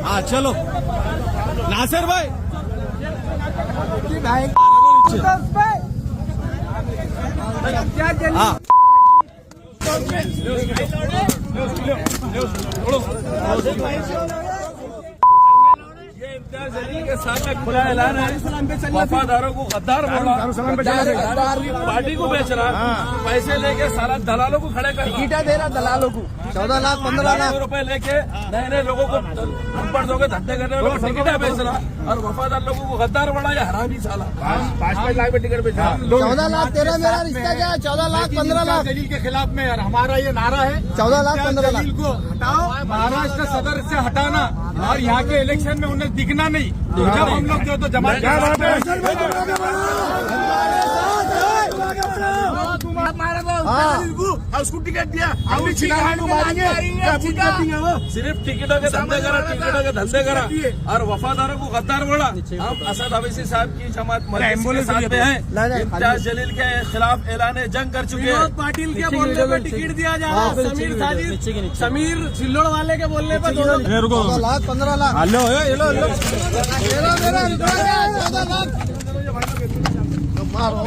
हाँ चलो नासिर भाई हाँ ये इम्तियाज जलील के सामने खुला ऐलान है, वफादारों को गद्दार बोला, पार्टी को बेच रहा, पैसे लेके सारा दलालों को खड़े कर टिकटा दे रहा दलालों को 14 लाख 15 लाख रुपए लेके नए नए लोगों को अनपढ़ के धंधे करने वालों को टिकटा बेच रहा और वफादार लोगों को गद्दार बना या हरामी साला 5-5 लाख में टिकट बेचा। 14 लाख तेरा मेरा रिश्ता क्या है? 14 लाख 15 लाख जलील के खिलाफ में यार हमारा ये नारा है 14 लाख 15 लाख जलील को हटाओ, महाराष्ट्र सदर से हटाना और यहाँ के इलेक्शन में उन्हें दिखना नहीं। जब हम लोग जो तो जमा उसको टिकट दिया हम सिर्फ टिकटों के धंधे करा और वफादारों को गद्दार बोला। हम असद अवैसी साहब की जमात के साथ में हैं, इम्तियाज जलील के खिलाफ ऐलान जंग कर चुके हैं। पाटिल के बोलने पर टिकट दिया जा रहा है, समीर सिल्लोड़ वाले के बोलने पर 14 लाख 15 लाख हेलो हेलो 14 लाख मारो